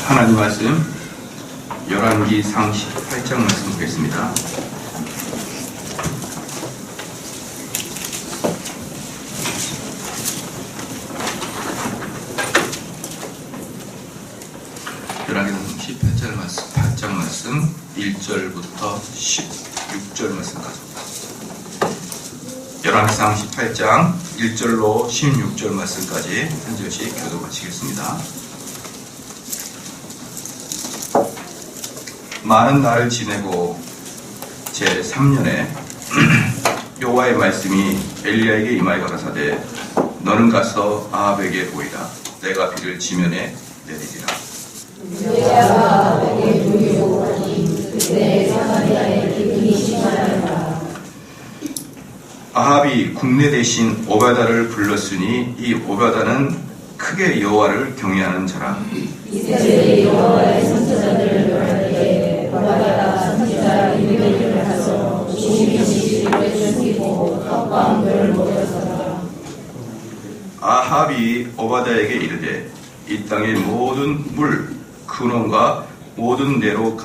하나님 말씀 열왕기상 18장 말씀 보겠습니다. 열왕기상 18장 말씀 1절부터 16절 말씀까지. 열왕기상 18장 1절로 16절 말씀까지 한 절씩 교도 마치겠습니다. 많은 날을 지내고 제3년에 여호와의 말씀이 엘리야에게 임하여 가라사대 너는 가서 아합에게 보이라. 내가 비를 지면에 내리리라. 엘리야가 아합에게 보이고 가니 그때 사마리아에 기근이 심하였다. 아합이 국내 대신 오바다를 불렀으니 이 오바다는 크게 여호와를 경외하는 자라. 이스라엘의 여호와의 선지자들을 멸할 때에 오바다가 선지자 이르기를 가서 조심히 지시를 숨기고 떡과 물을 먹였더라. 아합이 오바다에게 이르되 이 땅의 모든 물 근원과 모든 내로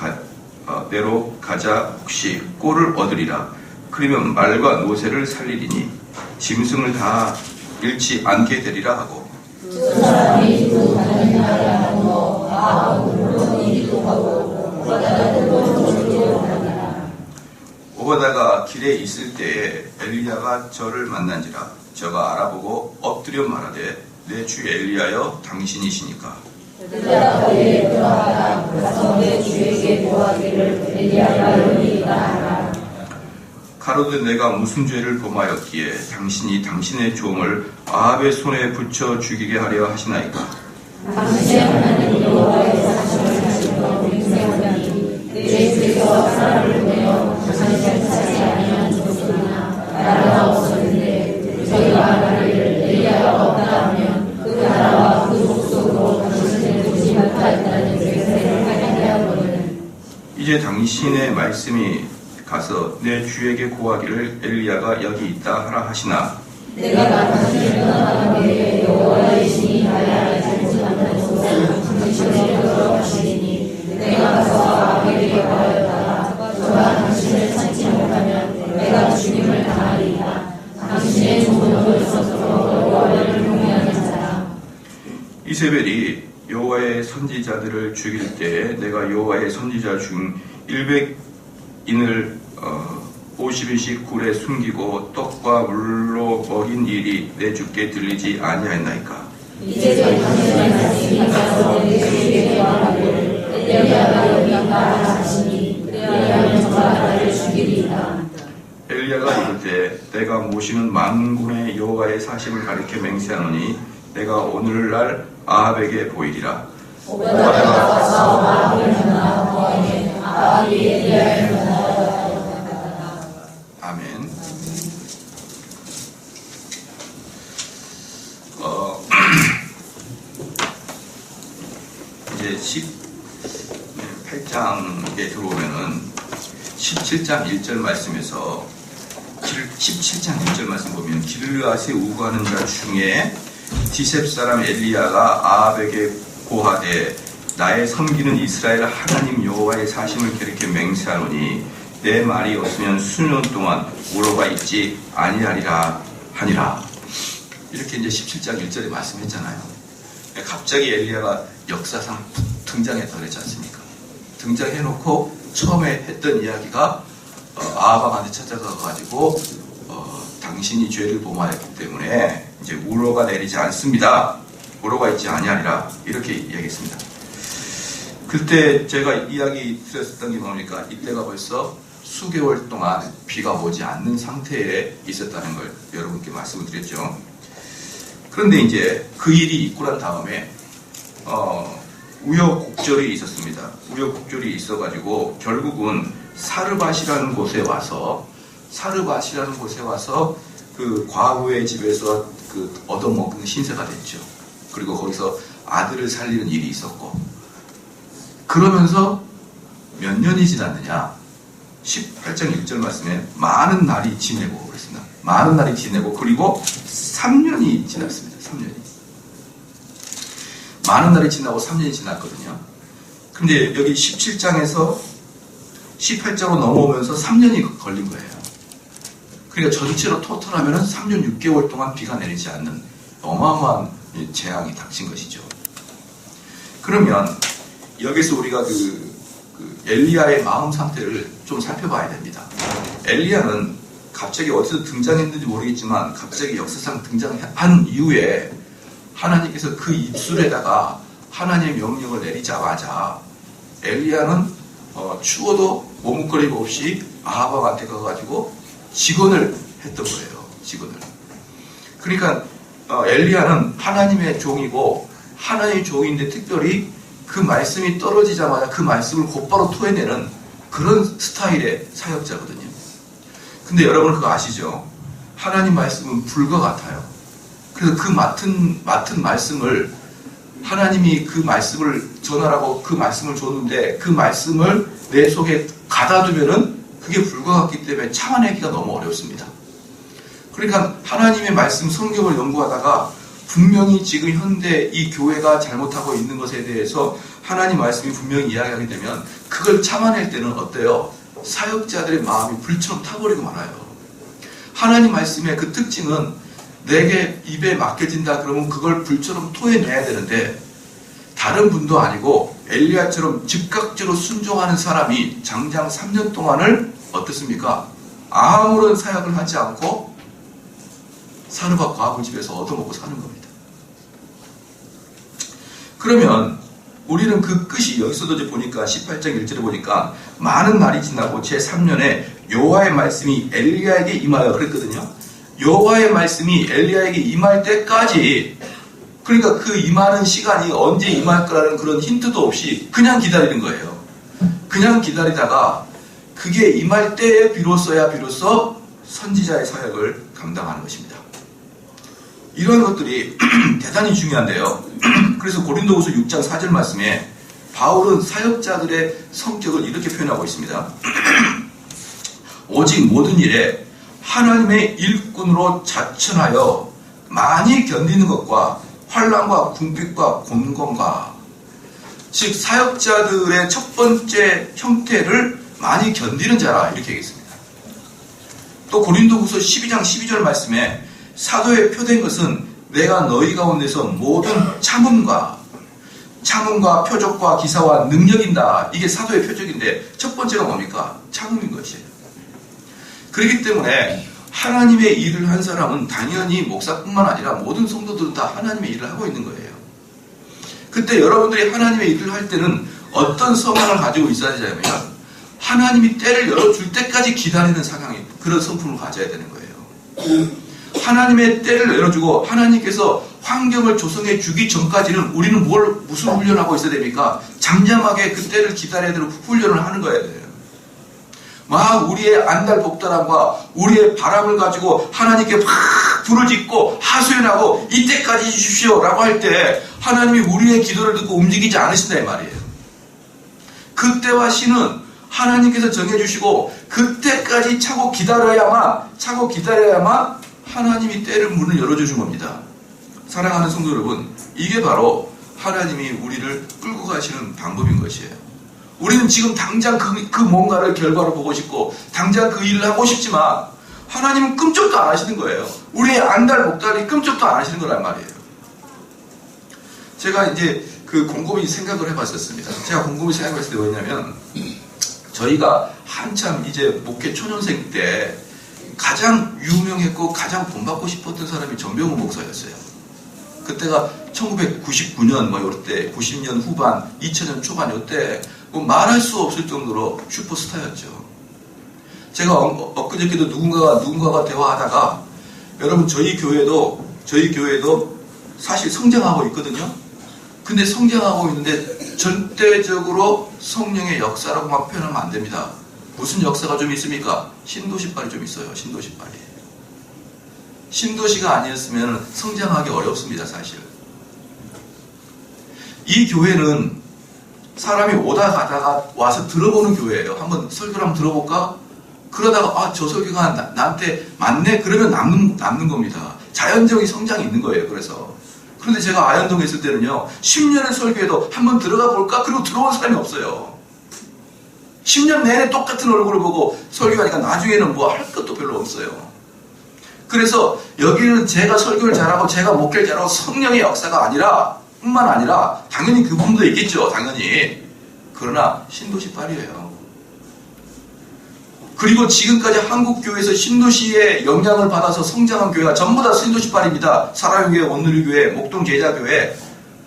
가자 혹시 꼴을 얻으리라. 그러면 말과 노새를 살리리니 짐승을 다 잃지 않게 되리라 하고. 그 사람이 그 다른 나라 하고 아합으로 이기도 하고 오바다도 저리로 가니라. 오바다가 길에 있을 때에 엘리야가 저를 만난지라. 저가 알아보고 엎드려 말하되 내 주 엘리야여 당신이시니까. 엘리야가 그에게 그러하다. 가서 내 주에게 고하기를 엘리야가 여기 있다 하라. 가로되 내가 무슨 죄를 범하였기에 당신이 당신의 종을 아합의 손에 붙여 죽이게 하려 하시나이까. 당신의 하나님 여호와의 사심을 가지고 맹세하니 내 주에서 사람을 보내어 당신을 찾지 아니한 족속이나 나라가 없었는데 저희가 말하기를 엘리야가 없다 하면 그 나라와 그 족속으로 당신을 보지 못하였다는 맹세를 하게 하거든. 이제 당신의 말씀이 가서 내 주에게 고하기를 엘리야가 여기 있다 하라 하시나. 내가 당신을 떠나간 뒤에 여호와의 신이 나를 알지 못하면서 당신을 걸어가시니 내가 가서 아합에게 말하였다가 저가 당신을 찾지 못하면 내가 죽임을 당하리이다. 당신의 종은 벌써부터 여호와를 경외하는 자라. 이세벨이 여호와의 선지자들을 죽일 때에 내가 여호와의 선지자 중 100인을 50인씩 굴에 숨기고 떡과 물로 먹인 일이 내 주께 들리지 아니하였나이까. 이제 당신의 말씀이 가서 내 주에게 말하기를 엘리야가 여기 있다 하시니 그리하면 저가 나를 죽이리이다. 엘리야가 이르되 내가 모시는 만군의 여호와의 사심을 가리켜 맹세하노니 내가 오늘날 아합에게 보이리라. 오바다가 와서 아합을 만나 보아니 아합이 엘리야를 만나였다. 아멘. 이제 18장에 들어오면은 17장 1절 말씀에서 17장 1절 말씀 보면 길르앗에 우거하는 자 중에 디셉 사람 엘리야가 아합에게 고하되 나의 섬기는 이스라엘 하나님 여호와의 사심을 가리켜 맹세하노니 내 말이 없으면 수년 동안 우로가 있지 아니하리라 하니라. 이렇게 이제 17장 1절에 말씀했잖아요. 갑자기 엘리야가 역사상 등장했다 그랬지 않습니까? 등장해놓고 처음에 했던 이야기가 아합한테 찾아가가지고 당신이 죄를 범하였기 때문에 이제 우로가 내리지 않습니다. 우로가 있지 아니하리라 이렇게 이야기했습니다. 그때 제가 이야기 드렸었던 게 뭡니까? 이때가 벌써 수개월 동안 비가 오지 않는 상태에 있었다는 걸 여러분께 말씀을 드렸죠. 그런데 이제 그 일이 있고 난 다음에 우여곡절이 있었습니다. 우여곡절이 있어가지고 결국은 사르밧이라는 곳에 와서 그 과부의 집에서 그 얻어먹는 신세가 됐죠. 그리고 거기서 아들을 살리는 일이 있었고, 그러면서 몇 년이 지났느냐? 18장 1절 말씀에 많은 날이 지내고 그랬습니다. 많은 날이 지내고 그리고 3년이 지났습니다. 3년이. 많은 날이 지나고 3년이 지났거든요. 근데 여기 17장에서 18장으로 넘어오면서 3년이 걸린 거예요. 그러니까 전체로 토탈하면 3년 6개월 동안 비가 내리지 않는 어마어마한 재앙이 닥친 것이죠. 그러면 여기서 우리가 그 엘리야의 마음 상태를 좀 살펴봐야 됩니다. 엘리야는 갑자기 어디서 등장했는지 모르겠지만 갑자기 역사상 등장한 이후에 하나님께서 그 입술에다가 하나님의 명령을 내리자마자 엘리야는 추워도 머뭇거림 없이 아합한테 가가지고 직언을 했던 거예요. 직언을. 그러니까 엘리야는 하나님의 종이고 하나님의 종인데 특별히 그 말씀이 떨어지자마자 그 말씀을 곧바로 토해내는 그런 스타일의 사역자거든요. 근데 여러분 그거 아시죠? 하나님 말씀은 불과 같아요. 그래서 그 맡은 말씀을 하나님이 그 말씀을 전하라고 그 말씀을 줬는데 그 말씀을 내 속에 가다두면은 그게 불과 같기 때문에 참아내기가 너무 어렵습니다. 그러니까 하나님의 말씀 성경을 연구하다가 분명히 지금 현대 이 교회가 잘못하고 있는 것에 대해서 하나님 말씀이 분명히 이야기하게 되면 그걸 참아낼 때는 어때요? 사역자들의 마음이 불처럼 타버리고 말아요. 하나님 말씀의 그 특징은 내게 입에 맡겨진다 그러면 그걸 불처럼 토해내야 되는데 다른 분도 아니고 엘리야처럼 즉각적으로 순종하는 사람이 장장 3년 동안을 어떻습니까? 아무런 사역을 하지 않고 사르밧 과부 집에서 얻어먹고 사는 겁니다. 그러면 우리는 그 끝이 여기서도 이제 보니까 18장 1절에 보니까 많은 날이 지나고 제3년에 여호와의 말씀이 엘리야에게 임하여 그랬거든요. 여호와의 말씀이 엘리야에게 임할 때까지 그러니까 그 임하는 시간이 언제 임할 거라는 그런 힌트도 없이 그냥 기다리는 거예요. 그냥 기다리다가 그게 임할 때에 비로소 선지자의 사역을 감당하는 것입니다. 이런 것들이 대단히 중요한데요. 그래서 고린도후서 6장 4절 말씀에 바울은 사역자들의 성격을 이렇게 표현하고 있습니다. 오직 모든 일에 하나님의 일꾼으로 자천하여 많이 견디는 것과 환난과 궁핍과 곤곤과 즉 사역자들의 첫 번째 형태를 많이 견디는 자라 이렇게 얘기했습니다. 또 고린도후서 12장 12절 말씀에 사도의 표된 것은 내가 너희 가운데서 모든 참음과 표적과 기사와 능력인다. 이게 사도의 표적인데 첫 번째가 뭡니까? 참음인 것이에요. 그렇기 때문에 하나님의 일을 한 사람은 당연히 목사뿐만 아니라 모든 성도들은 다 하나님의 일을 하고 있는 거예요. 그때 여러분들이 하나님의 일을 할 때는 어떤 성향을 가지고 있어야 되냐면 하나님이 때를 열어줄 때까지 기다리는 상황이 그런 성품을 가져야 되는 거예요. 하나님의 때를 열어주고 하나님께서 환경을 조성해 주기 전까지는 우리는 무슨 훈련하고 있어야 됩니까? 잠잠하게 그 때를 기다려야 되는 훈련을 하는 거예요. 막 우리의 안달복달함과 우리의 바람을 가지고 하나님께 막 불을 짓고 하소연하고 이때까지 해주십시오 라고 할 때 하나님이 우리의 기도를 듣고 움직이지 않으신다 이 말이에요. 그때와 시는 하나님께서 정해주시고 그때까지 차고 기다려야만 하나님이 때를 문을 열어주신 겁니다. 사랑하는 성도 여러분, 이게 바로 하나님이 우리를 끌고 가시는 방법인 것이에요. 우리는 지금 당장 그 뭔가를 결과로 보고 싶고 당장 그 일을 하고 싶지만 하나님은 끔찍도 안 하시는 거예요. 우리의 안달복달이 끔찍도 안 하시는 거란 말이에요. 제가 이제 곰곰이 생각을 해봤었습니다. 제가 곰곰이 생각했을 때 뭐냐면 저희가 한참 이제 목회 초년생 때 가장 유명했고 가장 본받고 싶었던 사람이 전병훈 목사였어요. 그때가 1999년 뭐 이때 90년 후반 2000년 초반 이때 뭐 말할 수 없을 정도로 슈퍼스타였죠. 제가 엊그저께도 누군가가 대화하다가 여러분 저희 교회도 사실 성장하고 있거든요. 근데 성장하고 있는데 절대적으로 성령의 역사라고만 표현하면 안 됩니다. 무슨 역사가 좀 있습니까? 신도시발이 좀 있어요. 신도시발이. 신도시가 아니었으면 성장하기 어렵습니다. 사실. 이 교회는 사람이 오다 가다가 와서 들어보는 교회예요. 한번 설교를 한번 들어볼까? 그러다가 저 설교가 나한테 맞네? 그러면 남는 겁니다. 자연적인 성장이 있는 거예요. 그래서 그런데 제가 아현동에 있을 때는요, 10년의 설교에도 한번 들어가 볼까? 그리고 들어온 사람이 없어요. 10년 내내 똑같은 얼굴을 보고 설교하니까 나중에는 뭐 할 것도 별로 없어요. 그래서 여기는 제가 설교를 잘하고 제가 목회를 잘하고 성령의 역사가 아니라 뿐만 아니라 당연히 그 부분도 있겠죠. 당연히. 그러나 신도시빨이에요. 그리고 지금까지 한국교회에서 신도시의 영향을 받아서 성장한 교회가 전부 다 신도시빨입니다. 사랑교회, 온누리교회, 목동제자교회,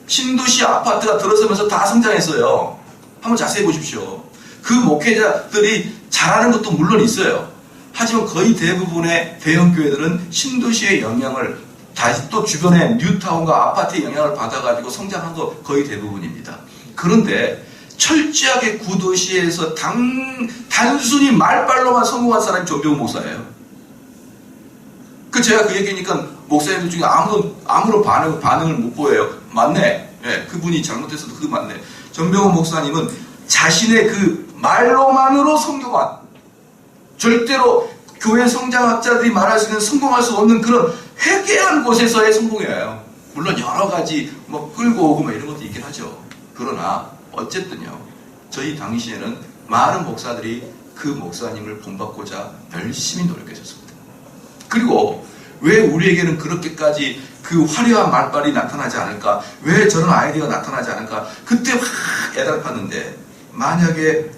신도시 아파트가 들어서면서 다 성장했어요. 한번 자세히 보십시오. 그 목회자들이 잘하는 것도 물론 있어요. 하지만 거의 대부분의 대형교회들은 신도시의 영향을 다시 또 주변의 뉴타운과 아파트의 영향을 받아가지고 성장한 거 거의 대부분입니다. 그런데 철저하게 구도시에서 단순히 말빨로만 성공한 사람이 전병훈 목사예요. 제가 그 얘기니까 목사님들 중에 아무런 반응을 못 보여요. 맞네. 네, 그분이 잘못했어도 그거 맞네. 전병훈 목사님은 자신의 그 말로만으로 성공한, 절대로 교회 성장학자들이 말할 수 있는 성공할 수 없는 그런 회개한 곳에서의 성공이에요. 물론 여러 가지 끌고 오고 이런 것도 있긴 하죠. 그러나 어쨌든요, 저희 당시에는 많은 목사들이 그 목사님을 본받고자 열심히 노력했었습니다. 그리고 왜 우리에게는 그렇게까지 그 화려한 말빨이 나타나지 않을까? 왜 저런 아이디어가 나타나지 않을까? 그때 확 애달팠는데, 만약에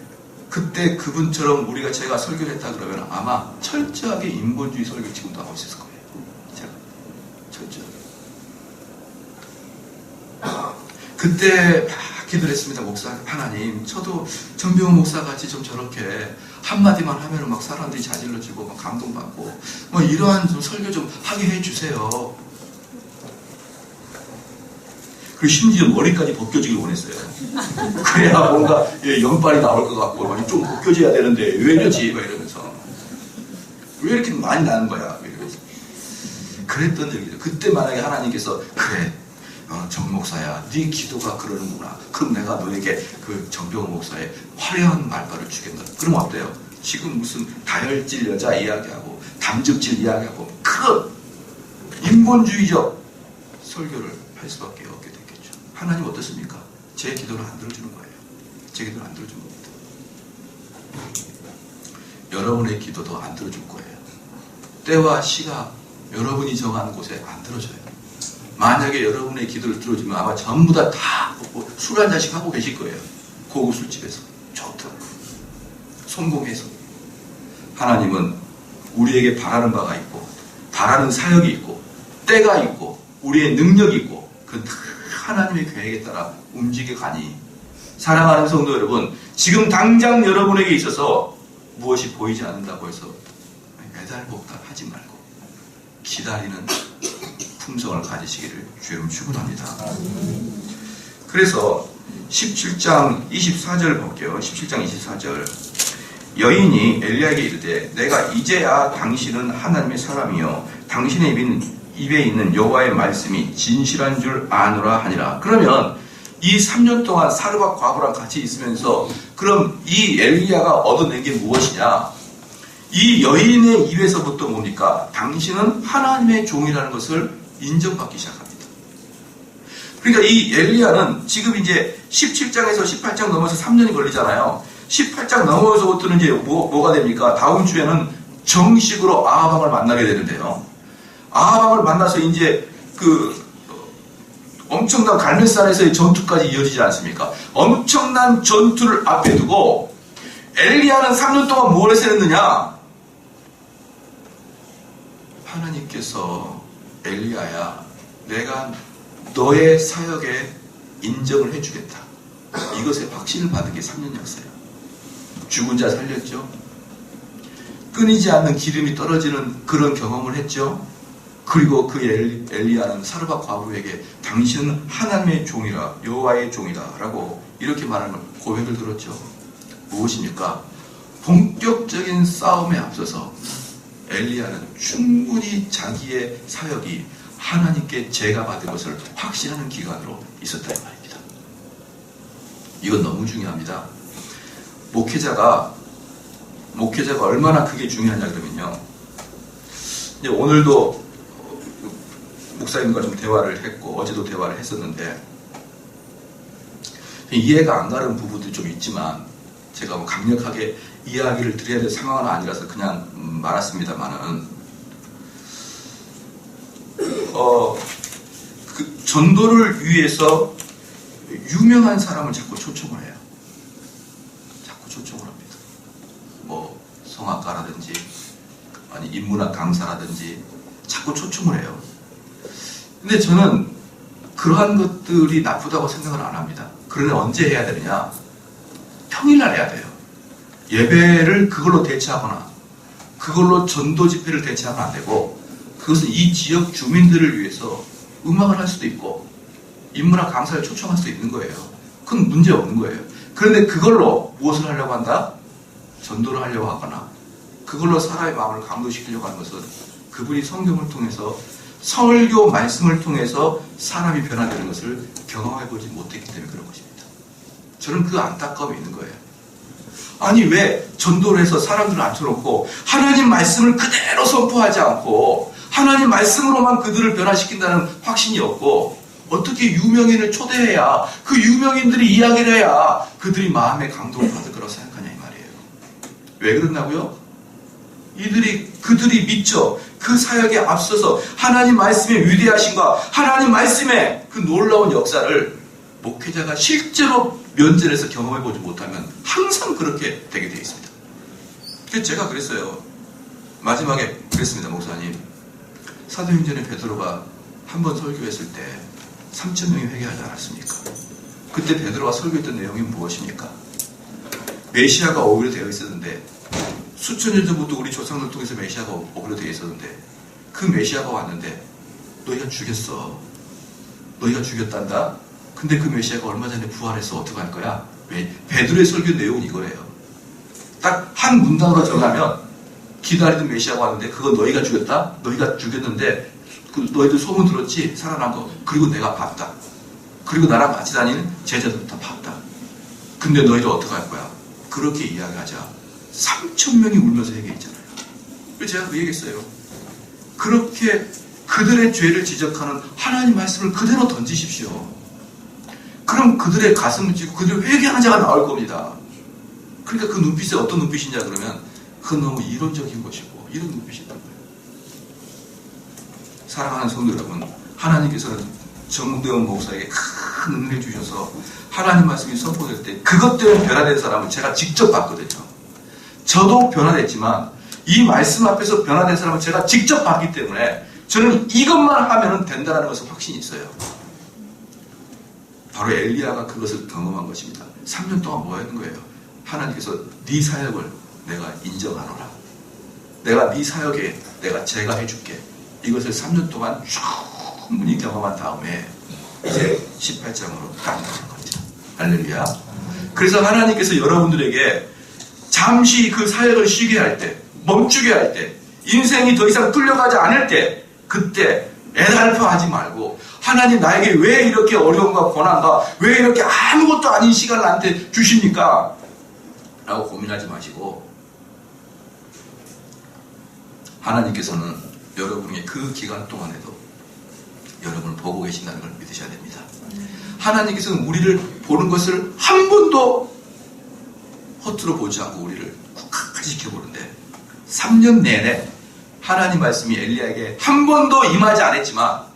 그때 그분처럼 제가 설교를 했다 그러면 아마 철저하게 인본주의 설교 지금도 하고 있었을 거예요. 제가 철저하게. 그때 막 기도를 했습니다. 목사 하나님, 저도 전병훈 목사같이 좀 저렇게 한마디만 하면은 막 사람들이 자질러지고 막 감동받고 이러한 좀 설교 좀 하게 해주세요. 그리고 심지어 머리까지 벗겨지길 원했어요. 그래야 뭔가 영빨이 나올 것 같고 좀 벗겨져야 되는데 왜 이러지? 이러면서 왜 이렇게 많이 나는 거야? 이러면서 그랬던 적이죠. 그때 만약에 하나님께서 그래, 정 목사야, 네 기도가 그러는구나. 그럼 내가 너에게 그 정병훈 목사의 화려한 말발을 주겠다. 그럼 어때요? 지금 무슨 다혈질 여자 이야기하고 담즙질 이야기하고 그런 인본주의적 설교를 할 수밖에 없게 됐겠죠. 하나님 어떻습니까? 제 기도를 안 들어주는 거예요. 제 기도를 안 들어주는 겁니다. 여러분의 기도도 안 들어줄 거예요. 때와 시가 여러분이 정하는 곳에 안 들어줘요. 만약에 여러분의 기도를 들어주면 아마 전부 다 술 한 잔씩 하고 계실 거예요. 고급 술집에서. 좋더라고. 성공해서. 하나님은 우리에게 바라는 바가 있고, 바라는 사역이 있고, 때가 있고, 우리의 능력이 있고, 그 하나님의 계획에 따라 움직여가니, 사랑하는 성도 여러분, 지금 당장 여러분에게 있어서 무엇이 보이지 않는다고 해서 매달복달 하지 말고 기다리는 품성을 가지시기를 주님 축원합니다. 그래서 17장 24절 볼게요. 17장 24절. 여인이 엘리야에게 이르되 내가 이제야 당신은 하나님의 사람이요 당신의 입에 있는 여호와의 말씀이 진실한 줄 아노라 하니라. 그러면 이 3년 동안 사르밧 과부랑 같이 있으면서 그럼 이 엘리야가 얻어낸 게 무엇이냐? 이 여인의 입에서부터 뭡니까? 당신은 하나님의 종이라는 것을 인정받기 시작합니다. 그러니까 이 엘리야는 지금 이제 17장에서 18장 넘어서 3년이 걸리잖아요. 18장 넘어서부터는 이제 뭐가 됩니까? 다음 주에는 정식으로 아하방을 만나게 되는데요. 아하방을 만나서 이제 엄청난 갈멜산에서의 전투까지 이어지지 않습니까? 엄청난 전투를 앞에 두고 엘리야는 3년 동안 뭘 했었느냐? 하나님께서 엘리야야, 내가 너의 사역에 인정을 해주겠다. 이것에 확신을 받은 게 3년이었어요. 죽은 자 살렸죠. 끊이지 않는 기름이 떨어지는 그런 경험을 했죠. 그리고 그 엘리야는 사르밧 과부에게 당신은 하나님의 종이라, 여호와의 종이다 라고 이렇게 말하는 고백을 들었죠. 무엇입니까? 본격적인 싸움에 앞서서 엘리야는 충분히 자기의 사역이 하나님께 제가 받은 것을 확신하는 기간으로 있었다는 말입니다. 이건 너무 중요합니다. 목회자가 얼마나 그게 중요하냐 그러면요. 이제 오늘도 목사님과 좀 대화를 했고 어제도 대화를 했었는데 이해가 안 가는 부분도 좀 있지만 제가 뭐 강력하게 이야기를 드려야 될 상황은 아니라서 그냥 말았습니다만은 그 전도를 위해서 유명한 사람을 자꾸 초청을 해요. 자꾸 초청을 합니다. 뭐 성악가라든지 아니 인문학 강사라든지 자꾸 초청을 해요. 근데 저는 그러한 것들이 나쁘다고 생각을 안 합니다. 그러나 언제 해야 되느냐? 평일날 해야 돼요. 예배를 그걸로 대체하거나 그걸로 전도 집회를 대체하면 안 되고 그것은 이 지역 주민들을 위해서 음악을 할 수도 있고 인문학 강사를 초청할 수도 있는 거예요. 그건 문제 없는 거예요. 그런데 그걸로 무엇을 하려고 한다? 전도를 하려고 하거나 그걸로 사람의 마음을 감동시키려고 하는 것은 그분이 성경을 통해서 설교 말씀을 통해서 사람이 변화되는 것을 경험해보지 못했기 때문에 그런 것입니다. 저는 그 안타까움이 있는 거예요. 아니 왜 전도를 해서 사람들을 앉혀놓고 하나님 말씀을 그대로 선포하지 않고 하나님 말씀으로만 그들을 변화시킨다는 확신이 없고 어떻게 유명인을 초대해야 그 유명인들이 이야기를 해야 그들이 마음의 감동을 받을 거라고 생각하냐 이 말이에요. 왜 그런다고요? 그들이 미쳐 그 사역에 앞서서 하나님 말씀의 위대하심과 하나님 말씀의 그 놀라운 역사를 목회자가 실제로 면전에서 경험해보지 못하면 항상 그렇게 되게 되어 있습니다. 그래서 제가 그랬어요. 마지막에 그랬습니다. 목사님, 사도행전의 베드로가 한 번 설교했을 때 3,000명이 회개하지 않았습니까? 그때 베드로가 설교했던 내용이 무엇입니까? 메시아가 오기로 되어 있었는데 수천 년 전부터 우리 조상들 통해서 메시아가 오기로 되어 있었는데 그 메시아가 왔는데 너희가 죽였어. 너희가 죽였단다? 근데 그 메시아가 얼마 전에 부활해서 어떻게 할 거야? 베드로의 설교 내용은 이거예요. 딱 한 문단으로 정하면 기다리던 메시아가 왔는데 그거 너희가 죽였다? 너희가 죽였는데 너희들 소문 들었지? 살아난 거. 그리고 내가 봤다. 그리고 나랑 같이 다니는 제자들도 다 봤다. 근데 너희들 어떻게 할 거야? 그렇게 이야기하자 3,000명이 울면서 얘기했잖아요. 제가 그 얘기했어요. 그렇게 그들의 죄를 지적하는 하나님 말씀을 그대로 던지십시오. 그럼 그들의 가슴을 찌고 그들의 회개하는 자가 나올 겁니다. 그러니까 그 눈빛이 어떤 눈빛이냐 그러면 그건 너무 이론적인 것이고 이런 눈빛이란 거예요. 사랑하는 성도 여러분, 하나님께서는 정대원 목사에게 큰 은혜를 주셔서 하나님 말씀이 선포될 때 그것 때문에 변화된 사람을 제가 직접 봤거든요. 저도 변화됐지만 이 말씀 앞에서 변화된 사람을 제가 직접 봤기 때문에 저는 이것만 하면 된다는 것을 확신이 있어요. 바로 엘리야가 그것을 경험한 것입니다. 3년 동안 뭐 했는 거예요? 하나님께서 네 사역을 내가 인정하노라. 내가 네 사역에 내가 제가 해줄게. 이것을 3년 동안 충분히 경험한 다음에 이제 18장으로 깜빡한 겁니다. 할렐루야. 그래서 하나님께서 여러분들에게 잠시 그 사역을 쉬게 할 때, 멈추게 할 때, 인생이 더 이상 뚫려가지 않을 때, 그때 애달파하지 말고 하나님 나에게 왜 이렇게 어려움과 고난과 왜 이렇게 아무것도 아닌 시간을 나한테 주십니까? 라고 고민하지 마시고 하나님께서는 여러분의 그 기간 동안에도 여러분을 보고 계신다는 걸 믿으셔야 됩니다. 하나님께서는 우리를 보는 것을 한 번도 허투루 보지 않고 우리를 굳건히 지켜보는데 3년 내내 하나님 말씀이 엘리야에게 한 번도 임하지 않았지만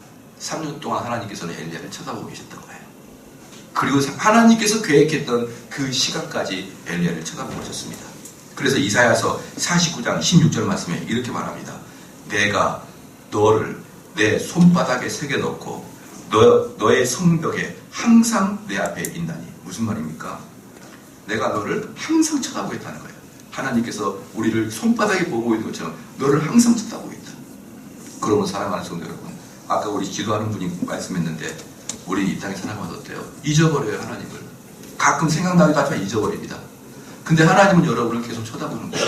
3년 동안 하나님께서는 엘리야를 쳐다보고 계셨던 거예요. 그리고 하나님께서 계획했던 그 시간까지 엘리야를 쳐다보고 계셨습니다. 그래서 이사야서 49장 16절 말씀에 이렇게 말합니다. 내가 너를 내 손바닥에 새겨놓고 너의 성벽에 항상 내 앞에 있나니. 무슨 말입니까? 내가 너를 항상 쳐다보고 있다는 거예요. 하나님께서 우리를 손바닥에 보고 있는 것처럼 너를 항상 쳐다보고 있다. 그러면 사랑하는 성도 여러분, 아까 우리 기도하는 분이 말씀했는데 우리 이 땅에 살아가면 어때요? 잊어버려요. 하나님을. 가끔 생각나기도 하지만 잊어버립니다. 근데 하나님은 여러분을 계속 쳐다보는 거예요.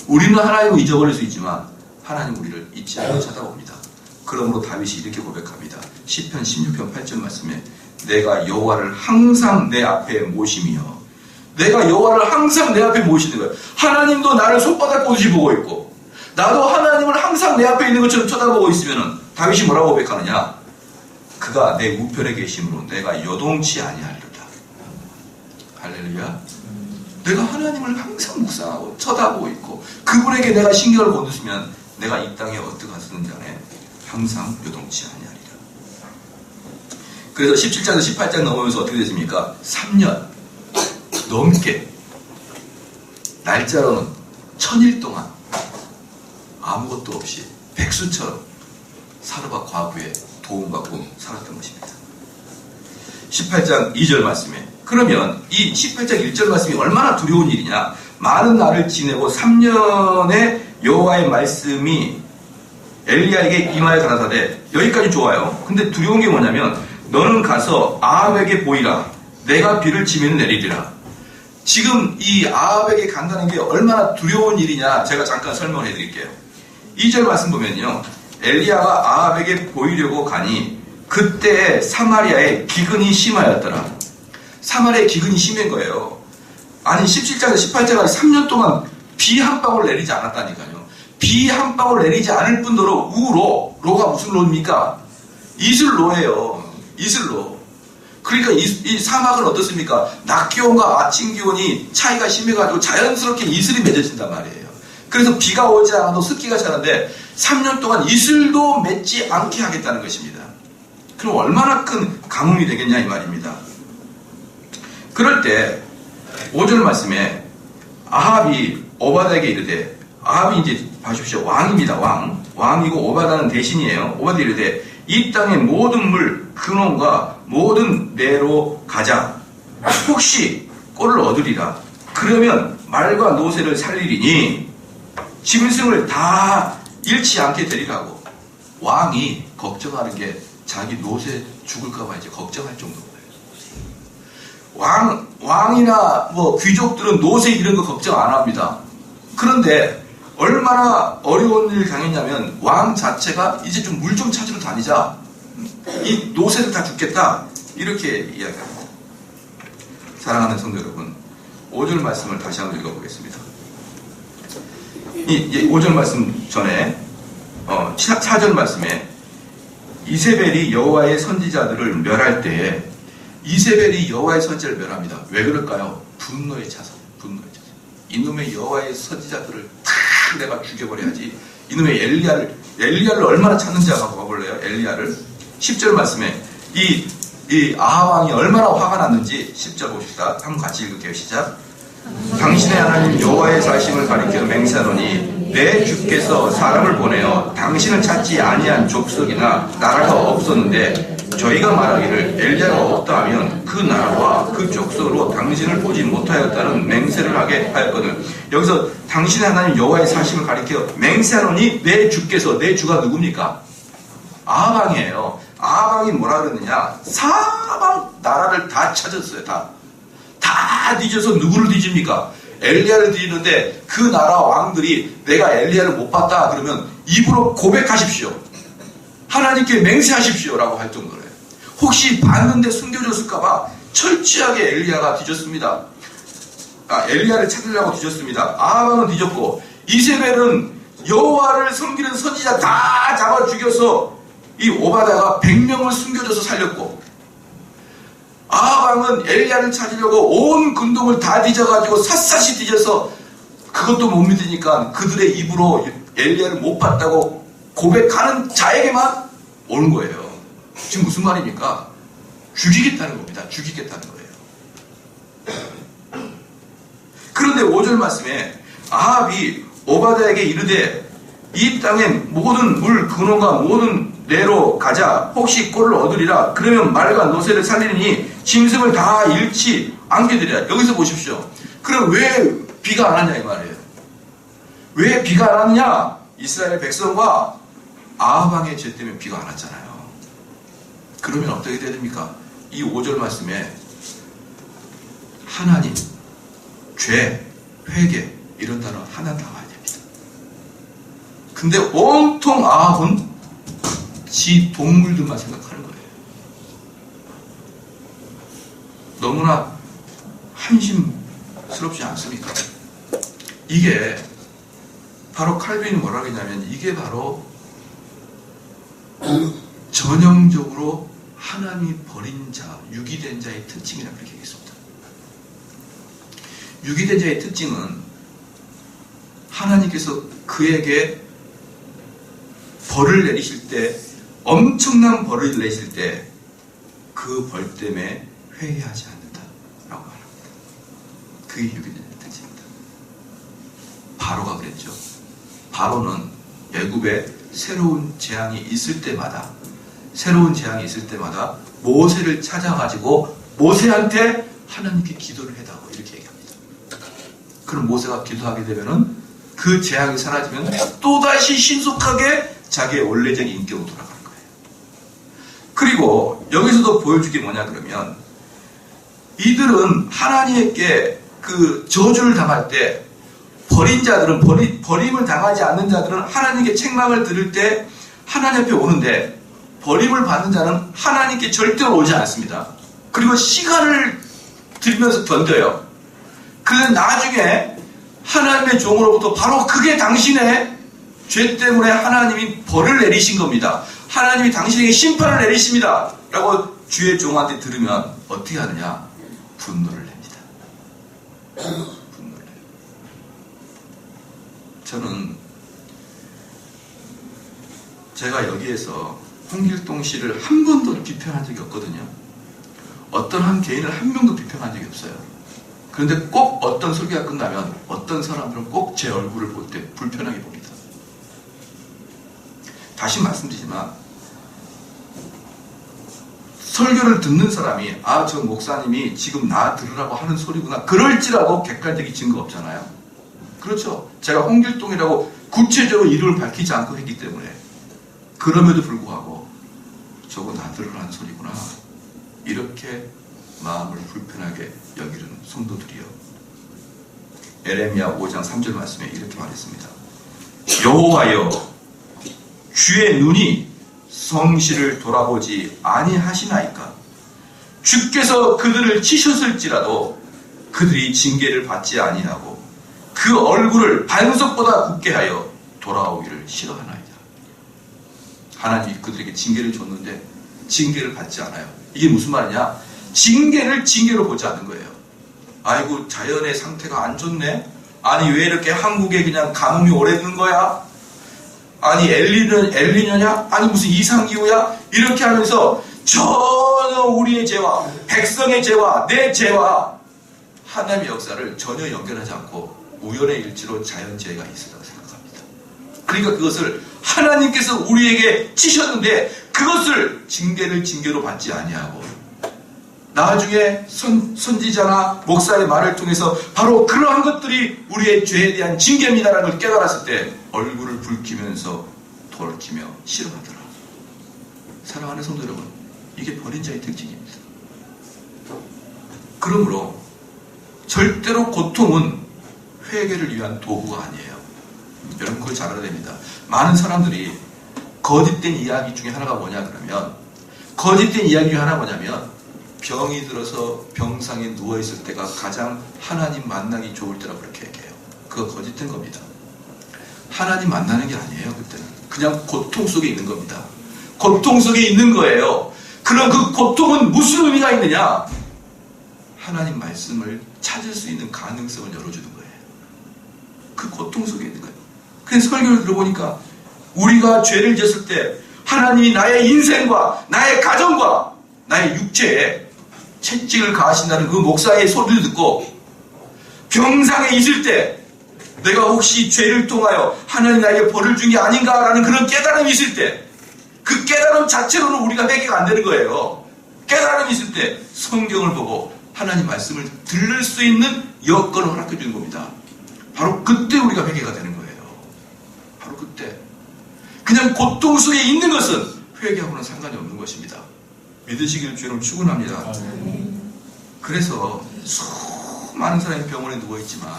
우리는 하나님을 잊어버릴 수 있지만 하나님 우리를 잊지 않고 쳐다봅니다. 그러므로 다윗이 이렇게 고백합니다. 시편 16편 8절 말씀에 내가 여호와를 항상 내 앞에 모심이여. 내가 여호와를 항상 내 앞에 모시는 거예요. 하나님도 나를 손바닥 보듯이 보고 있고 나도 하나님을 항상 내 앞에 있는 것처럼 쳐다보고 있으면 다윗이 뭐라고 고백하느냐? 그가 내 우편에 계심으로 내가 요동치 아니하리로다. 할렐루야. 내가 하나님을 항상 묵상하고 쳐다보고 있고 그분에게 내가 신경을 곤두쓰면 내가 이 땅에 어떻게 갔는지 간에 항상 요동치 아니하리라. 그래서 17장에서 18장 넘으면서 어떻게 됐습니까? 3년 넘게 날짜로는 1000일 동안 아무것도 없이 백수처럼 사르밧 과부의 도움받고 살았던 것입니다. 18장 2절 말씀에 그러면 이 18장 1절 말씀이 얼마나 두려운 일이냐. 많은 날을 지내고 3년의 여호와의 말씀이 엘리야에게 임하여 가라사대. 여기까지 좋아요. 근데 두려운 게 뭐냐면 너는 가서 아합에게 보이라. 내가 비를 치면 내리리라. 지금 이 아합에게 간다는 게 얼마나 두려운 일이냐 제가 잠깐 설명을 해드릴게요. 2절 말씀 보면요. 엘리야가 아합에게 보이려고 가니 그때 사마리아에 기근이 심하였더라. 사마리아에 기근이 심한 거예요. 아니 17장에서 18장까지 3년 동안 비 한 방울 내리지 않았다니까요. 비 한 방울 내리지 않을 뿐더러 우로, 로가 무슨 로입니까? 이슬로예요. 이슬로. 그러니까 이 사막은 어떻습니까? 낮 기온과 아침 기온이 차이가 심해가지고 자연스럽게 이슬이 맺어진단 말이에요. 그래서 비가 오지 않아도 습기가 차는데 3년 동안 이슬도 맺지 않게 하겠다는 것입니다. 그럼 얼마나 큰 가뭄이 되겠냐 이 말입니다. 그럴 때 5절 말씀에 아합이 오바다에게 이르되, 아합이 이제 봐주십시오. 왕입니다. 왕이고 오바다는 대신이에요. 오바다 이르되 이 땅의 모든 물 근원과 모든 내로 가자. 혹시 꼴을 얻으리라. 그러면 말과 노새를 살리리니 짐승을 다 잃지 않게 되리라고. 왕이 걱정하는 게 자기 노새 죽을까봐 이제 걱정할 정도인 거예요. 왕이나 뭐 귀족들은 노새 이런 거 걱정 안 합니다. 그런데 얼마나 어려운 일을 당했냐면 왕 자체가 이제 좀 물 좀 찾으러 다니자. 이 노새들 다 죽겠다. 이렇게 이야기합니다. 사랑하는 성도 여러분, 5절 말씀을 다시 한번 읽어보겠습니다. 이 5절 말씀 전에 4절 말씀에 이세벨이 여호와의 선지자들을 멸할 때에 이세벨이 여호와의 선지자를 멸합니다. 왜 그럴까요? 분노에 차서. 이놈의 여호와의 선지자들을 다 내가 죽여버려야지. 이놈의 엘리야를 얼마나 찾는지 한번 봐볼래요? 엘리야를 10절 말씀에 이 아합 왕이 얼마나 화가 났는지 10절 봅시다. 한번 같이 읽을게요. 시작. 당신의 하나님 여호와의 사심을 가리켜 맹세하노니 내 주께서 사람을 보내어 당신을 찾지 아니한 족속이나 나라가 없었는데 저희가 말하기를 엘리야가 없다 하면 그 나라와 그 족속으로 당신을 보지 못하였다는 맹세를 하게 하였거든. 여기서 당신의 하나님 여호와의 사심을 가리켜 맹세하노니 내 주께서, 내 주가 누굽니까? 아합 왕이에요. 아합 왕이 뭐라 그랬느냐? 사방 나라를 다 찾았어요. 다 뒤져서 누구를 뒤집니까? 엘리야를 뒤지는데 그 나라 왕들이 내가 엘리야를 못 봤다 그러면 입으로 고백하십시오. 하나님께 맹세하십시오 라고 할 정도예요. 혹시 봤는데 숨겨졌을까봐 철저하게 엘리야가 뒤졌습니다. 엘리야를 찾으려고 뒤졌습니다. 아합은 뒤졌고 이세벨은 여호와를 섬기는 선지자 다 잡아 죽여서 이 오바다가 100명을 숨겨줘서 살렸고, 아합은 엘리야를 찾으려고 온 군동을 다 뒤져가지고 샅샅이 뒤져서 그것도 못 믿으니까 그들의 입으로 엘리야를 못 봤다고 고백하는 자에게만 오는 거예요. 지금 무슨 말입니까? 죽이겠다는 겁니다. 죽이겠다는 거예요. 그런데 5절 말씀에 아합이 오바다에게 이르되 이 땅의 모든 물 근원과 모든 내로 가자. 혹시 꼴을 얻으리라. 그러면 말과 노새를 살리니 짐승을 다 잃지 않게 되리라. 여기서 보십시오. 그럼 왜 비가 안 왔냐 이 말이에요. 왜 비가 안 왔냐? 이스라엘 백성과 아합 왕의 죄 때문에 비가 안 왔잖아요. 그러면 어떻게 돼야 됩니까? 이 5절 말씀에 하나님, 죄, 회개 이런 단어 하나 나와야 됩니다. 근데 온통 아합은 지 동물들만 생각하는 거예요. 너무나 한심스럽지 않습니까? 이게 바로 칼빈이 뭐라고 했냐면 이게 바로 전형적으로 하나님이 버린 자, 유기된 자의 특징이라 그렇게 얘기했습니다. 유기된 자의 특징은 하나님께서 그에게 벌을 내리실 때, 엄청난 벌을 내실 때 그 벌 때문에 회개하지 않는다라고 말합니다. 그게 유기된 자의 특징입니다. 바로가 그랬죠. 바로는 애굽에 새로운 재앙이 있을 때마다 모세를 찾아가지고 모세한테 하나님께 기도를 해달라고 이렇게 얘기합니다. 그럼 모세가 기도하게 되면은 그 재앙이 사라지면 또다시 신속하게 자기의 원래적인 인격으로 돌아가는 거예요. 그리고 여기서도 보여줄 게 뭐냐 그러면 이들은 하나님께 그 저주를 당할 때 버린 자들은 버림을 당하지 않는 자들은 하나님께 책망을 들을 때 하나님 앞에 오는데 버림을 받는 자는 하나님께 절대로 오지 않습니다. 그리고 시간을 들면서 견뎌요. 그런데 나중에 하나님의 종으로부터 바로 그게 당신의 죄 때문에 하나님이 벌을 내리신 겁니다. 하나님이 당신에게 심판을 내리십니다. 라고 주의 종한테 들으면 어떻게 하느냐? 분노를 냅니다. 분노를 내요. 저는 제가 여기에서 홍길동 씨를 한 번도 비판한 적이 없거든요. 어떤 한 개인을 한 명도 비판한 적이 없어요. 그런데 꼭 어떤 설교가 끝나면 어떤 사람들은 꼭 제 얼굴을 볼 때 불편하게 봅니다. 다시 말씀드리지만 설교를 듣는 사람이 저 목사님이 지금 나 들으라고 하는 소리구나 그럴지라도 객관적인 증거 없잖아요. 그렇죠. 제가 홍길동이라고 구체적으로 이름을 밝히지 않고 했기 때문에 그럼에도 불구하고 저거 나 들으라는 소리구나 이렇게 마음을 불편하게 여기는 성도들이요. 에레미야 5장 3절 말씀에 이렇게 말했습니다. 여호와여 주의 눈이 성실을 돌아보지 아니하시나이까. 주께서 그들을 치셨을지라도 그들이 징계를 받지 아니하고 그 얼굴을 반석보다 굳게 하여 돌아오기를 싫어하나이다. 하나님이 그들에게 징계를 줬는데 징계를 받지 않아요. 이게 무슨 말이냐? 징계를 징계로 보지 않는 거예요. 아이고 자연의 상태가 안 좋네. 아니 왜 이렇게 한국에 그냥 가뭄이 오래 드는 거야? 아니 엘니뇨냐? 아니 무슨 이상기후야? 이렇게 하면서 전혀 우리의 죄와 백성의 죄와 내 죄와 하나님의 역사를 전혀 연결하지 않고 우연의 일치로 자연재해가 있었다고 생각합니다. 그러니까 그것을 하나님께서 우리에게 치셨는데 그것을 징계를 징계로 받지 아니하고 나중에 선지자나 목사의 말을 통해서 바로 그러한 것들이 우리의 죄에 대한 징계입니다라는 걸 깨달았을 때 얼굴을 붉히면서 돌이키며 싫어하더라. 사랑하는 성도 여러분, 이게 버린 자의 특징입니다. 그러므로 절대로 고통은 회개를 위한 도구가 아니에요. 여러분 그걸 잘 알아야 됩니다. 많은 사람들이 거짓된 이야기 중에 하나가 뭐냐 그러면 거짓된 이야기 중에 하나가 뭐냐면 병이 들어서 병상에 누워있을 때가 가장 하나님 만나기 좋을 때라고 그렇게 얘기해요. 그거 거짓된 겁니다. 하나님 만나는 게 아니에요. 그때는 그냥 고통 속에 있는 겁니다. 고통 속에 있는 거예요. 그럼 그 고통은 무슨 의미가 있느냐? 하나님 말씀을 찾을 수 있는 가능성을 열어주는 거예요. 그 고통 속에 있는 거예요. 그래서 설교를 들어보니까 우리가 죄를 지었을 때 하나님이 나의 인생과 나의 가정과 나의 육체에 채찍을 가하신다는 그 목사의 소리를 듣고 병상에 있을 때 내가 혹시 죄를 통하여 하나님 나에게 벌을 준 게 아닌가라는 그런 깨달음이 있을 때 그 깨달음 자체로는 우리가 회개가 안 되는 거예요. 깨달음이 있을 때 성경을 보고 하나님 말씀을 들을 수 있는 여건을 허락해 주는 겁니다. 바로 그때 우리가 회개가 되는 거예요. 바로 그때. 그냥 고통 속에 있는 것은 회개하고는 상관이 없는 것입니다. 믿으시기를 주님 축원합니다. 그래서 수많은 사람이 병원에 누워있지만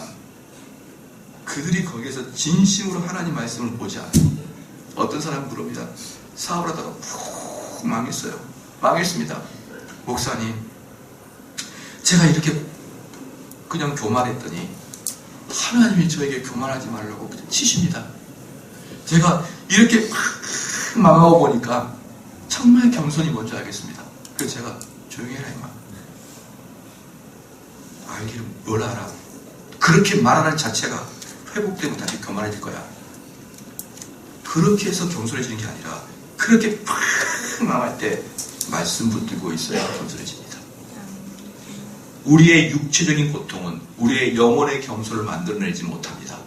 그들이 거기에서 진심으로 하나님 말씀을 보지 않아요. 어떤 사람은 그럽니다. 사업을 하다가 푹 망했어요. 망했습니다. 목사님 제가 이렇게 그냥 교만했더니 하나님이 저에게 교만하지 말라고 치십니다. 제가 이렇게 망하고 보니까 정말 겸손이 뭔지 알겠습니다. 그래서 제가 조용히 해라 이만. 알기를 뭘 알아. 그렇게 말하는 자체가 회복되면 다시 교만해질 거야. 그렇게 해서 겸손해지는 게 아니라 그렇게 팍 망할 때 말씀 붙들고 있어야 겸손해집니다. 우리의 육체적인 고통은 우리의 영혼의 겸손을 만들어내지 못합니다.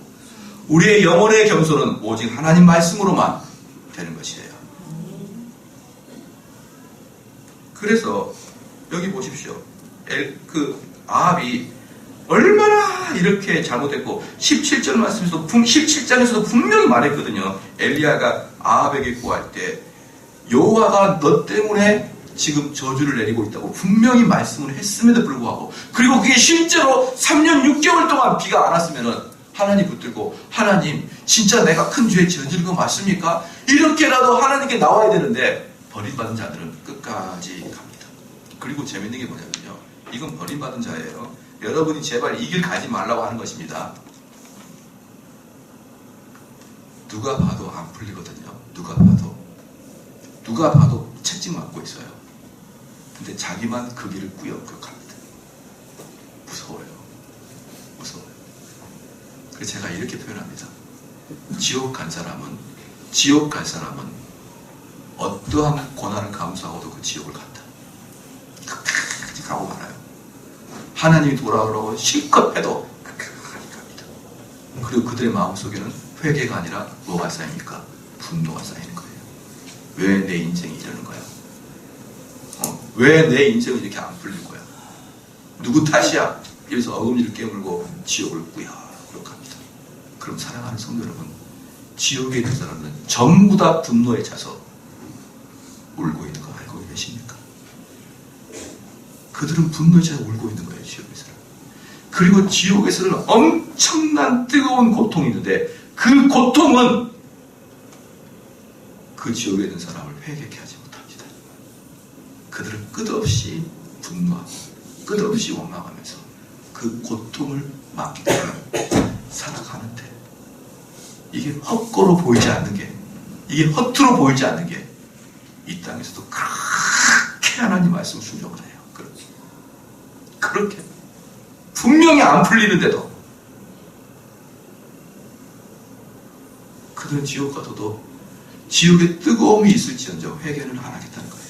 우리의 영혼의 겸손은 오직 하나님 말씀으로만 되는 것이에요. 그래서 여기 보십시오. 아합이 얼마나 이렇게 잘못했고 17절 말씀에서도 17장에서도 분명히 말했거든요. 엘리야가 아합에게 구할 때 여호와가 너 때문에 지금 저주를 내리고 있다고 분명히 말씀을 했음에도 불구하고, 그리고 그게 실제로 3년 6개월 동안 비가 안 왔으면은 하나님 붙들고, 하나님 진짜 내가 큰 죄에 저지른 거 맞습니까? 이렇게라도 하나님께 나와야 되는데 버림받은 자들은 끝까지 갑니다. 그리고 재밌는 게 뭐냐면요, 이건 버림받은 자예요. 여러분이 제발 이 길 가지 말라고 하는 것입니다. 누가 봐도 안 풀리거든요. 누가 봐도 채찍 맞고 있어요. 근데 자기만 그 길을 꾸역꾸역 갑니다. 무서워요. 그래서 제가 이렇게 표현합니다. 지옥 갈 사람은 어떠한 고난을 감수하고도 그 지옥을 간다. 끝까지 가고 말아요. 하나님이 돌아오라고 실컷 해도 끝까지 갑니다. 그리고 그들의 마음속에는 회개가 아니라 뭐가 쌓입니까? 분노가 쌓이는 거예요. 왜 내 인생이 이러는 거야? 왜 내 인생은 이렇게 안 풀린 거야? 누구 탓이야? 이래서 어금니를 깨물고 지옥을 꾸역꾸역 갑니다. 그럼 사랑하는 성도 여러분, 지옥에 있는 사람은 전부 다 분노에 차서 울고 있는 거 알고 계십니까? 그들은 분노에 차서 울고 있는 거예요, 지옥에서는. 그리고 지옥에서는 엄청난 뜨거운 고통이 있는데 그 고통은 그 지옥에 있는 사람을 회개케 하지 못합니다. 그들은 끝없이 분노하고 끝없이 원망하면서 그 고통을 맡기고 살아가는데, 이게 헛거로 보이지 않는 게, 이게 허투루 보이지 않는 게 이 땅에서도 그렇게 하나님 말씀 순종을 해요. 그렇게 분명히 안 풀리는데도 그들은 지옥 가서도 지옥의 뜨거움이 있을지언정 회개는 안 하겠다는 거예요.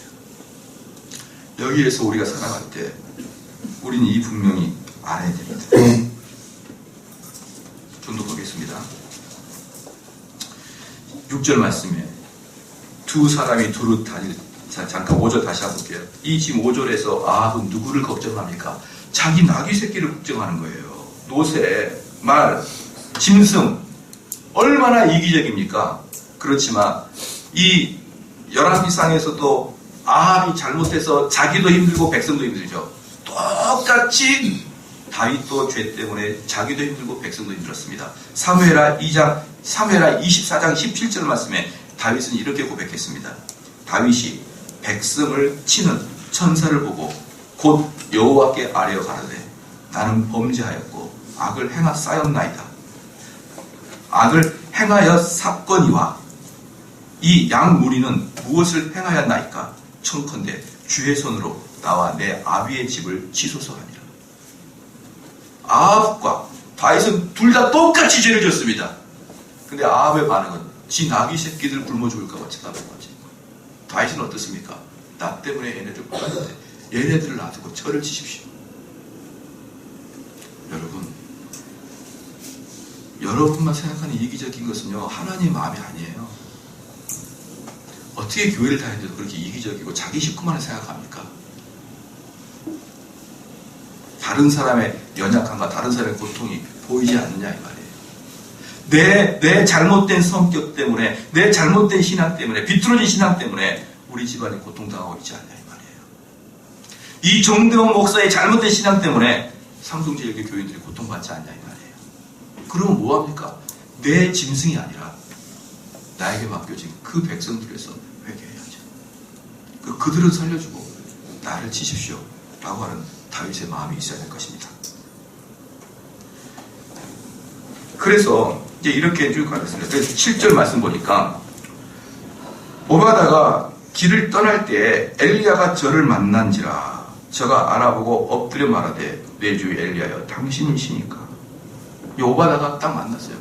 여기에서 우리가 살아갈 때 우리는 이 분명히 알아야 됩니다. 좀 더 보겠습니다. 6절 말씀에 두 사람이 두루 다닐, 잠깐 5절 다시 한번 볼게요. 이 지금 5절에서 아합은 누구를 걱정합니까? 자기 나귀 새끼를 걱정하는 거예요. 노새, 말, 짐승, 얼마나 이기적입니까? 그렇지만 이 열왕기상에서도 아합이 잘못해서 자기도 힘들고 백성도 힘들죠. 똑같이 다윗도 죄 때문에 자기도 힘들고 백성도 힘들었습니다. 사무엘하 24장 17절 말씀에 다윗은 이렇게 고백했습니다. 다윗이 백성을 치는 천사를 보고 곧 여호와께 아뢰어 가라되 나는 범죄하였고 악을 행하였나이다. 악을 행하여 샀거니와 이 양무리는 무엇을 행하였나이까? 청컨대 주의 손으로 나와 내 아비의 집을 치소서 하니라. 아합과 다윗은 둘 다 똑같이 죄를 졌습니다. 근데 아합의 반응은 지 나귀 새끼들 굶어 죽을까 봐 쳐다본 거지. 다윗은 어떻습니까? 나 때문에 얘네들 굶었는데 얘네들을 놔두고 저를 치십시오. 여러분만 생각하는 이기적인 것은요, 하나님 마음이 아니에요. 어떻게 교회를 다니는데도 그렇게 이기적이고 자기 식구만을 생각합니까? 다른 사람의 연약함과 다른 사람의 고통이 보이지 않느냐 이 말이에요. 내 잘못된 성격 때문에, 내 잘못된 신앙 때문에, 비뚤어진 신앙 때문에 우리 집안이 고통당하고 있지 않냐 이 말이에요. 이 정대원 목사의 잘못된 신앙 때문에 상송지역의 교인들이 고통받지 않냐 이 말이에요. 그러면 뭐합니까? 내 짐승이 아니라 나에게 맡겨진 그 백성들에서 회개해야죠. 그들은 살려주고 나를 치십시오 라고 하는 다윗의 마음이 있어야 될 것입니다. 그래서 이제 이렇게 쭉 가겠습니다. 그래서 7절 말씀 보니까 오바다가 길을 떠날 때 엘리야가 저를 만난지라 저가 알아보고 엎드려 말하되 내 주 엘리야여 당신이시니까. 이 오바다가 딱 만났어요.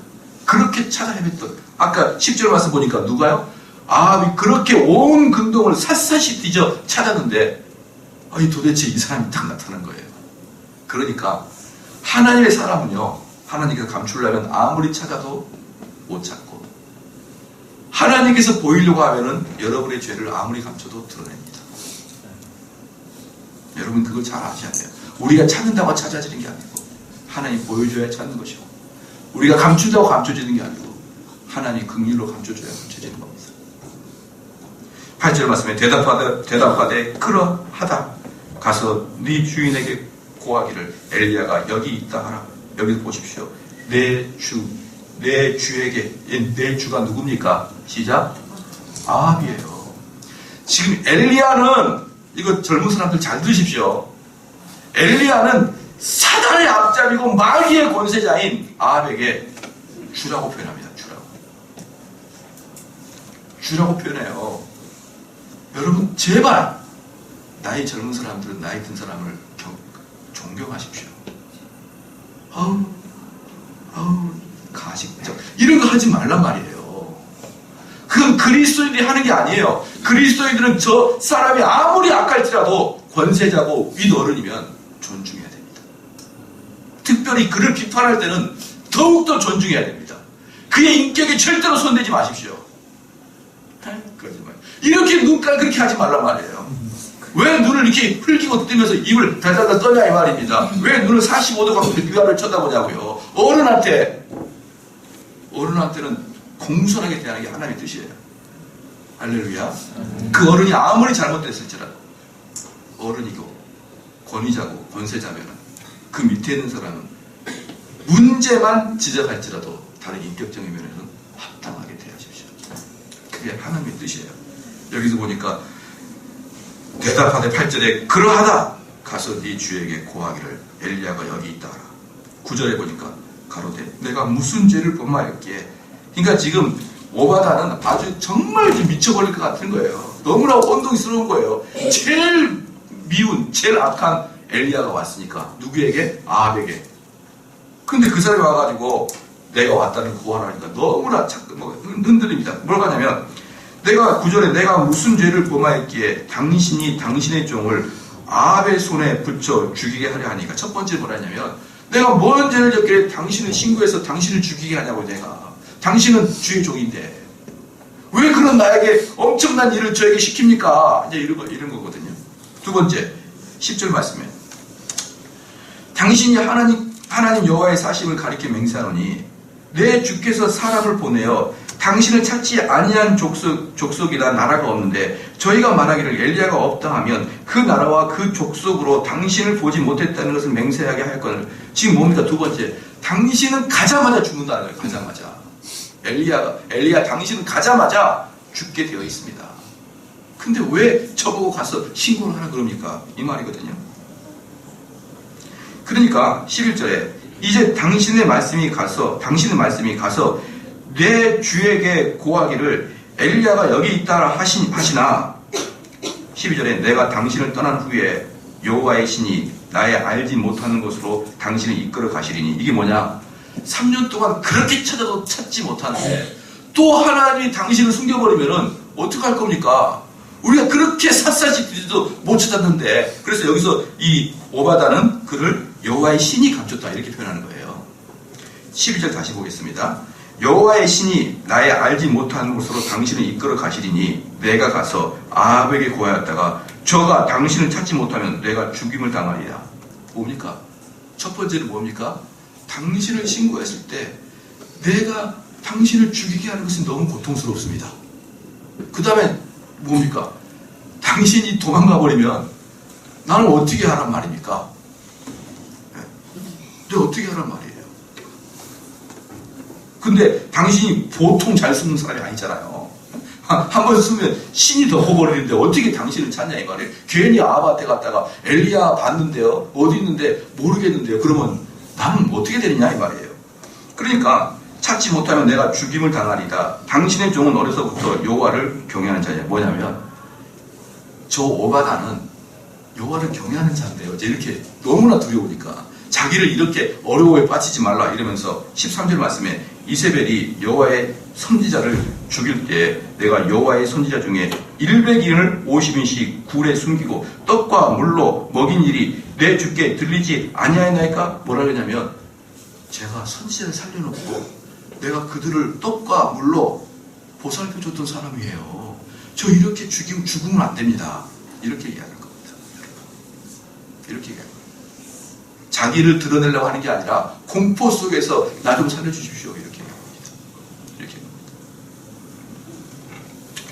그렇게 찾아 헤맸던, 아까 10절 말씀 보니까 누가요? 아합이 그렇게 온 근동을 샅샅이 뒤져 찾았는데 아니 도대체 이 사람이 딱 나타난 거예요. 그러니까 하나님의 사람은요, 하나님께서 감추려면 아무리 찾아도 못 찾고, 하나님께서 보이려고 하면은 여러분의 죄를 아무리 감춰도 드러냅니다. 여러분 그걸 잘 아셔야 돼요. 우리가 찾는다고 찾아지는 게 아니고 하나님 보여줘야 찾는 것이고, 우리가 감춘다고 감춰지는 게 아니고 하나님 긍휼로 감춰줘야 감춰지는 겁니다. 8절 말씀에 대답하되 그러하다. 가서 네 주인에게 고하기를 엘리야가 여기 있다 하라. 여기서 보십시오. 내 주에게, 내 주가 누굽니까? 시작. 아합이에요. 지금 엘리야는, 이거 젊은 사람들 잘 들으십시오. 엘리야는 사단의 앞잡이고 마귀의 권세자인 아합에게 주라고 표현합니다. 주라고 표현해요. 여러분 제발 나이 젊은 사람들은 나이 든 사람을 존경하십시오. 아우 가식적 이런 거 하지 말란 말이에요. 그건 그리스도인들이 하는 게 아니에요. 그리스도인들은 저 사람이 아무리 악할지라도 권세자고 윗어른이면 존중해야 됩니다. 특별히 그를 비판할 때는 더욱더 존중해야 됩니다. 그의 인격에 절대로 손대지 마십시오. 거짓말. 이렇게 눈깔 그렇게 하지 말란 말이에요. 왜 눈을 이렇게 흘기고 뜨면서 입을 달달달 떠냐 이 말입니다. 왜 눈을 45도 각도로 위아래를 쳐다보냐고요. 어른한테는 공손하게 대하는 게 하나님의 뜻이에요. 할렐루야. 그 어른이 아무리 잘못됐을지라도 어른이고 권위자고 권세자면 그 밑에 있는 사람은 문제만 지적할지라도 다른 인격적인 면에서는 합당하게 대하십시오. 그게 하나님의 뜻이에요. 여기서 보니까 대답하되 8절에 그러하다. 가서 네 주에게 고하기를 엘리야가 여기 있다 하라. 9절에 보니까 가로되 내가 무슨 죄를 범하였기에. 그러니까 지금 오바다는 아주 정말 미쳐버릴 것 같은 거예요. 너무나 원동스러운 거예요. 제일 미운, 제일 악한 엘리야가 왔으니까 누구에게? 아합에게. 근데 그 사람이 와가지고 내가 왔다는 고하라니까 너무나 흔들립니다. 뭘 하냐면 내가 9절에 내가 무슨 죄를 범하였기에 당신이 당신의 종을 아합의 손에 붙여 죽이게 하려 하니까. 첫 번째 뭐라 했냐면 내가 뭔 죄를 졌기에 당신을 신고해서 당신을 죽이게 하냐고. 내가 당신은 주의 종인데 왜 그런 나에게 엄청난 일을 저에게 시킵니까? 이제 이런 거거든요. 두 번째 10절 말씀에 당신이 하나님 여호와의 사심을 가리켜 맹세하노니 내 주께서 사람을 보내어 당신을 찾지 아니한 족속이나 나라가 없는데 저희가 말하기를 엘리야가 없다 하면 그 나라와 그 족속으로 당신을 보지 못했다는 것을 맹세하게 할 거는. 지금 뭡니까? 두 번째, 당신은 가자마자 죽는다는 거예요. 가자마자. 엘리야 당신은 가자마자 죽게 되어 있습니다. 근데 왜 저보고 가서 신고를 하라 그럽니까? 이 말이거든요. 그러니까 11절에 이제 당신의 말씀이 가서 내 주에게 고하기를 엘리야가 여기 있다 하시나. 12절에 내가 당신을 떠난 후에 여호와의 신이 나의 알지 못하는 곳으로 당신을 이끌어 가시리니. 이게 뭐냐? 3년 동안 그렇게 찾아도 찾지 못하는데 또 하나님이 당신을 숨겨버리면은 어떡할 겁니까? 우리가 그렇게 샅샅이 뒤져도 못 찾았는데. 그래서 여기서 이 오바다는 그를 여호와의 신이 감췄다 이렇게 표현하는 거예요. 12절 다시 보겠습니다. 여호와의 신이 나의 알지 못하는 곳으로 당신을 이끌어 가시리니 내가 가서 아합에게 고하였다가 저가 당신을 찾지 못하면 내가 죽임을 당하리라. 뭡니까? 첫 번째는 뭡니까? 당신을 신고했을 때 내가 당신을 죽이게 하는 것이 너무 고통스럽습니다. 그 다음에 뭡니까? 당신이 도망가 버리면 나는 어떻게 하란 말입니까? 내가 어떻게 하란 말이에요? 근데 당신이 보통 잘 숨는 사람이 아니잖아요. 한 번 쓰면 신이 덮어버리는데 어떻게 당신을 찾냐 이 말이에요. 괜히 아합한테 갔다가 엘리야 봤는데요, 어디 있는데 모르겠는데요, 그러면 나는 어떻게 되느냐 이 말이에요. 그러니까 찾지 못하면 내가 죽임을 당하리다. 당신의 종은 어려서부터 여호와를 경외하는 자냐. 뭐냐면 저 오바다는 여호와를 경외하는 자인데요. 이제 이렇게 너무나 두려우니까 자기를 이렇게 어려움에 빠지지 말라 이러면서 13절 말씀에 이세벨이 여호와의 선지자를 죽일 때 내가 여호와의 선지자 중에 100인을 50인씩 굴에 숨기고 떡과 물로 먹인 일이 내 주께 들리지 아니하였나이까? 뭐라 그러냐면 제가 선지자를 살려놓고 내가 그들을 떡과 물로 보살펴줬던 사람이에요. 저 이렇게 죽으면 안 됩니다. 이렇게 얘기하는 겁니다. 이렇게 얘기하는 겁니다. 자기를 드러내려고 하는 게 아니라 공포 속에서 나 좀 살려주십시오. 이렇게 얘기합니다. 이렇게 얘기합니다.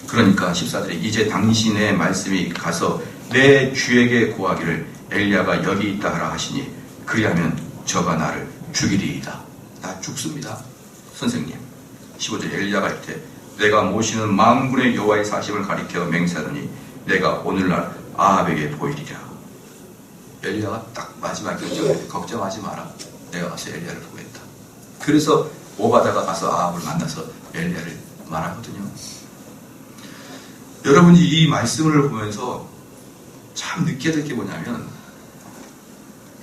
그러니까 14절에 이제 당신의 말씀이 가서 내 주에게 고하기를 엘리야가 여기 있다 하라 하시니 그리하면 저가 나를 죽이리이다. 나 죽습니다. 선생님. 15절 엘리야가 이때 내가 모시는 만군의 여호와의 사심을 가리켜 맹세하더니 내가 오늘날 아합에게 보이리라. 엘리야가 딱 마지막 결정에 걱정하지 마라. 내가 가서 엘리야를 보겠다. 그래서 오바다가 가서 아합을 만나서 엘리야를 말하거든요. 여러분이 이 말씀을 보면서 참 느끼게 될 게 뭐냐면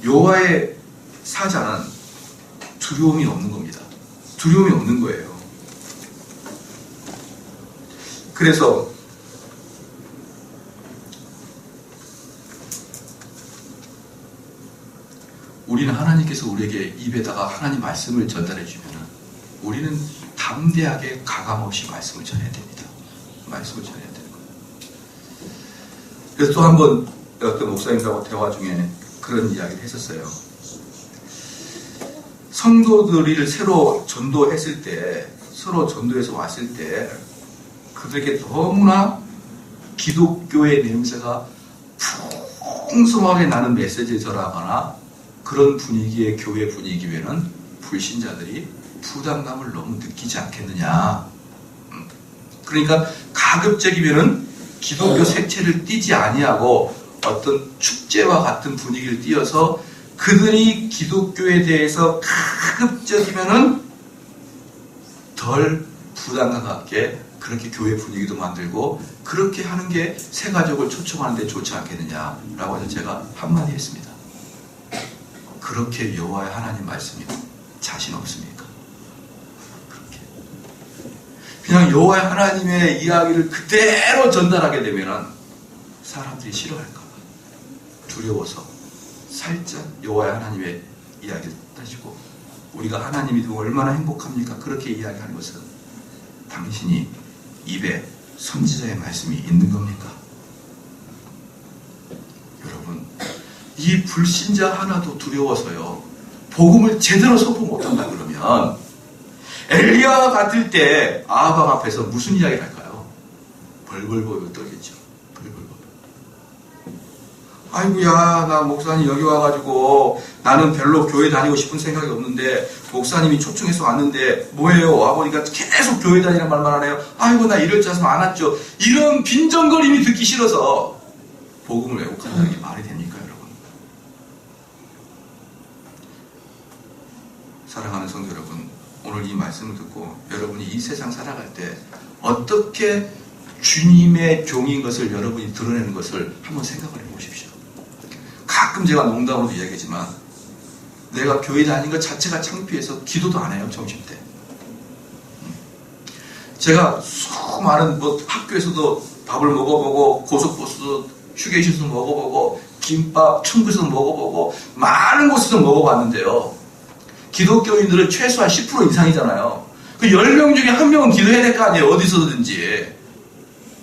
여호와의 사자는 두려움이 없는 겁니다. 두려움이 없는 거예요. 그래서 우리는 하나님께서 우리에게 입에다가 하나님 말씀을 전달해 주면 우리는 담대하게 가감없이 말씀을 전해야 됩니다. 말씀을 전해야 되는 거예요. 그래서 또 한 번 어떤 목사님들하고 대화 중에 그런 이야기를 했었어요. 성도들을 새로 전도했을 때, 서로 전도해서 왔을 때 그들에게 너무나 기독교의 냄새가 풍성하게 나는 메시지를 전하거나 그런 분위기의 교회 분위기에는 불신자들이 부담감을 너무 느끼지 않겠느냐. 그러니까 가급적이면은 기독교 색채를 띠지 아니하고 어떤 축제와 같은 분위기를 띄어서 그들이 기독교에 대해서 가급적이면은 덜 부담감 갖게 그렇게 교회 분위기도 만들고 그렇게 하는 게 새 가족을 초청하는 데 좋지 않겠느냐라고 해서 제가 한마디 했습니다. 그렇게 여호와의 하나님 말씀이 자신 없습니까? 그렇게 그냥 여호와의 하나님의 이야기를 그대로 전달하게 되면은 사람들이 싫어할까 봐 두려워서 살짝 여호와의 하나님의 이야기를 따지고 우리가 하나님이 얼마나 행복합니까? 그렇게 이야기하는 것은 당신이 입에 선지자의 말씀이 있는 겁니까? 여러분, 이 불신자 하나도 두려워서요. 복음을 제대로 선포 못한다 그러면 엘리야와 같을 때 아합 앞에서 무슨 이야기를 할까요? 벌벌벌 떨겠죠. 벌벌벌. 아이고야, 나 목사님 여기 와가지고 나는 별로 교회 다니고 싶은 생각이 없는데 목사님이 초청해서 왔는데 뭐예요? 와보니까 계속 교회 다니는 말만 하네요. 아이고, 나 이럴 줄 알았으면 안 왔죠. 이런 빈정거림이 듣기 싫어서 복음을 왜곡한다는 게 말이 됩니까, 여러분? 사랑하는 성도 여러분, 오늘 이 말씀을 듣고 여러분이 이 세상 살아갈 때 어떻게 주님의 종인 것을 여러분이 드러내는 것을 한번 생각을 해보십시오. 가끔 제가 농담으로도 이야기하지만 내가 교회 다니는 것 자체가 창피해서 기도도 안 해요. 점심때. 제가 수많은 학교에서도 밥을 먹어보고 고속버스도 휴게실에서 먹어보고 김밥 천국에서도 먹어보고 많은 곳에서 먹어봤는데요. 기독교인들은 최소한 10% 이상이잖아요. 그 10명 중에 1명은 기도해야 될 거 아니에요. 어디서든지.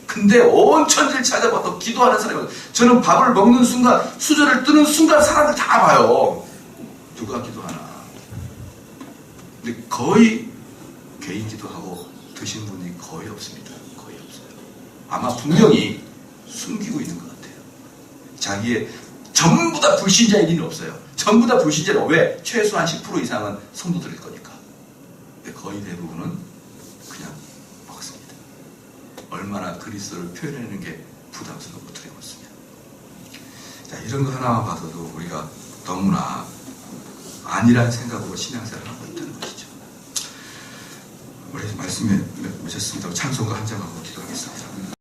근데 온 천지를 찾아봐도 기도하는 사람이 저는 밥을 먹는 순간 수저를 뜨는 순간 사람들 다 봐요. 누가 기도하나. 근데 거의 개인 기도하고 드신 분이 거의 없습니다. 거의 없어요. 아마 분명히 숨기고 있는 것 같아요. 자기의 전부 다 불신자일 리는 없어요. 전부 다 불신자는 왜? 최소한 10% 이상은 성도들일 거니까. 근데 거의 대부분은 그냥 먹습니다. 얼마나 그리스도를 표현하는 게 부담스럽고 두려웠습니다. 자, 이런 거 하나만 봐서도 우리가 너무나 아니라는 생각으로 신앙생활을 하고 있다는 것이죠. 우리 말씀에 오셨습니다. 찬송가 한 장하고 기도하겠습니다.